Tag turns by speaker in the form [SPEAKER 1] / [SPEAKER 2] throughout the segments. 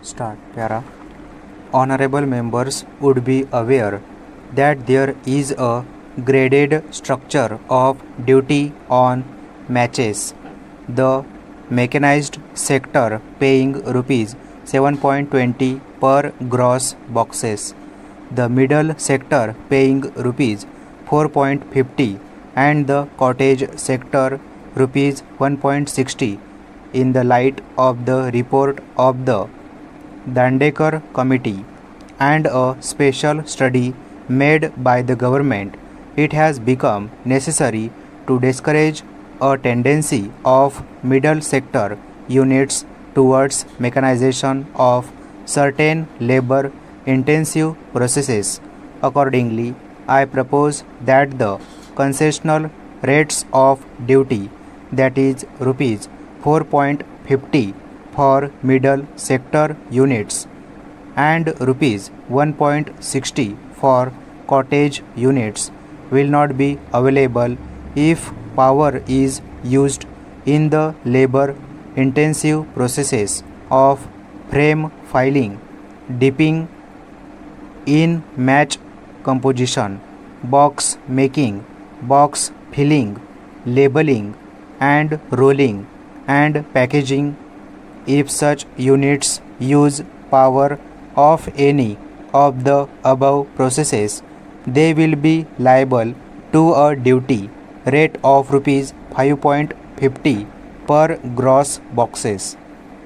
[SPEAKER 1] Start. Para. Honorable members would be aware that there is a graded structure of duty on matches. The mechanized sector paying rupees 7.20 per gross boxes. The middle sector paying rupees 4.50 and the cottage sector rupees 1.60 in the light of the report of the Dandekar Committee and a special study made by the government, it has become necessary to discourage a tendency of middle sector units towards mechanization of certain labor intensive processes. Accordingly, I propose that the concessional rates of duty, that is rupees 4.50 for middle sector units and rupees 1.60 for cottage units, will not be available if power is used in the labor intensive processes of frame filing, dipping in match composition, box making, box filling, labeling and rolling and packaging. If such units use power of any of the above processes, they will be liable to a duty rate of rupees 5.50 per gross boxes,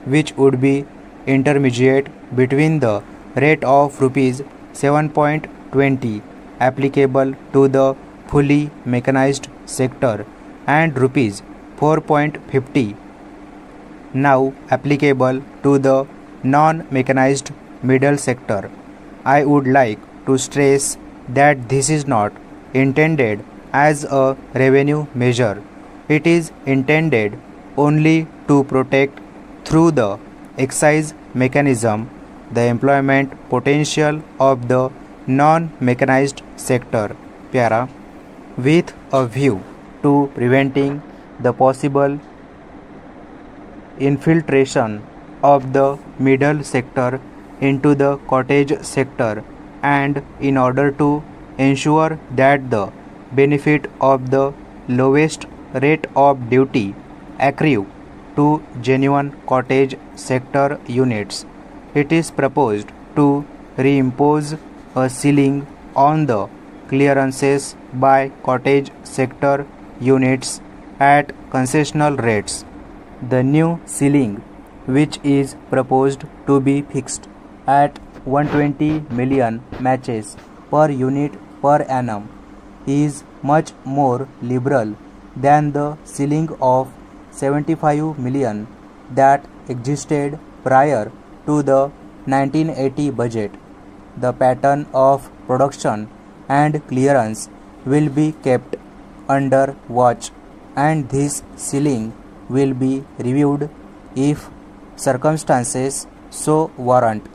[SPEAKER 1] which would be intermediate between the rate of rupees 7.20 applicable to the fully mechanized sector and rupees 4.50 now applicable to the non-mechanized middle sector. I would like to stress that this is not intended as a revenue measure. It is intended only to protect through the excise mechanism the employment potential of the non-mechanized sector. Para. With a view to preventing the possible infiltration of the middle sector into the cottage sector, and in order to ensure that the benefit of the lowest rate of duty accrue to genuine cottage sector units, it is proposed to reimpose a ceiling on the clearances by cottage sector units at concessional rates. The new ceiling, which is proposed to be fixed at 120 million matches per unit per annum, is much more liberal than the ceiling of 75 million that existed prior to the 1980 budget. The pattern of production and clearance will be kept under watch, and this ceiling will be reviewed if circumstances so warrant.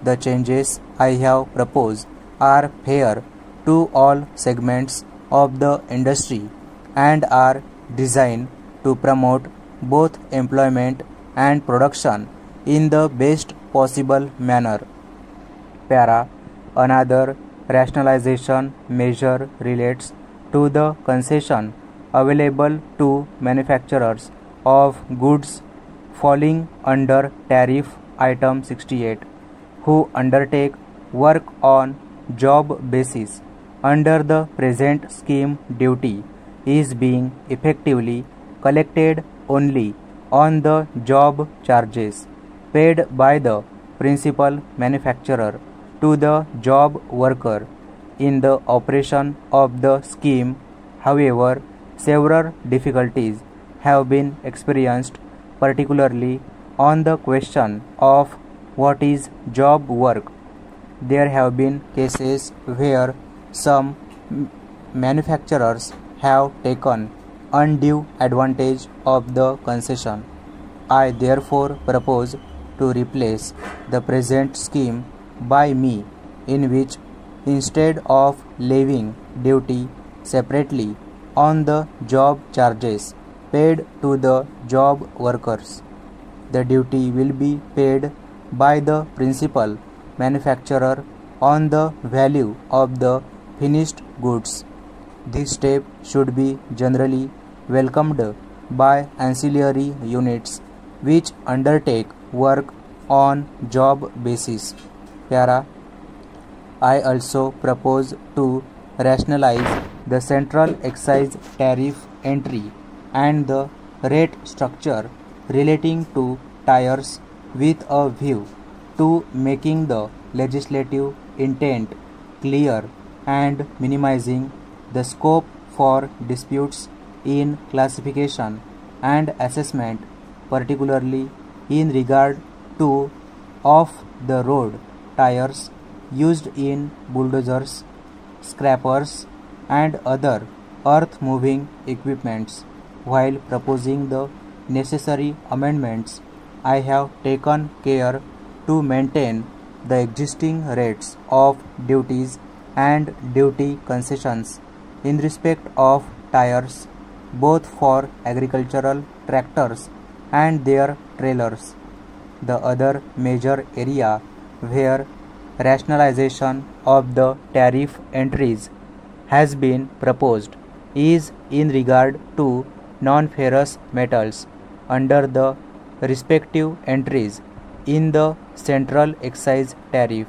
[SPEAKER 1] The changes I have proposed are fair to all segments of the industry and are designed to promote both employment and production in the best possible manner. Para. Another rationalization measure relates to the concession available to manufacturers of goods falling under tariff item 68 who undertake work on job basis. Under the present scheme, duty is being effectively collected only on the job charges paid by the principal manufacturer to the job worker in the operation of the scheme. However, several difficulties have been experienced, particularly on the question of what is job work. There have been cases where some manufacturers have taken undue advantage of the concession. I therefore propose to replace the present scheme by me, in which instead of levying duty separately on the job charges paid to the job workers, the duty will be paid by the principal manufacturer on the value of the finished goods. This step should be generally welcomed by ancillary units which undertake work on job basis. Para. I also propose to rationalize the central excise tariff entry and the rate structure relating to tires with a view to making the legislative intent clear and minimizing the scope for disputes in classification and assessment, particularly in regard to off-the-road tires used in bulldozers, scrappers, and other earth-moving equipments. While proposing the necessary amendments, I have taken care to maintain the existing rates of duties and duty concessions in respect of tires both for agricultural tractors and their trailers. The other major area where rationalization of the tariff entries has been proposed is in regard to non-ferrous metals under the respective entries in the central excise tariff.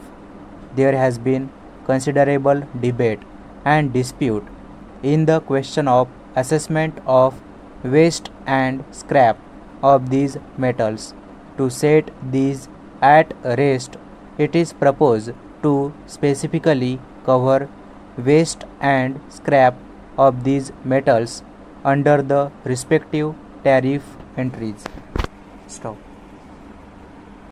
[SPEAKER 1] There has been considerable debate and dispute in the question of assessment of waste and scrap of these metals. To set these at rest, it is proposed to specifically cover waste and scrap of these metals under the respective tariff entries. Stop.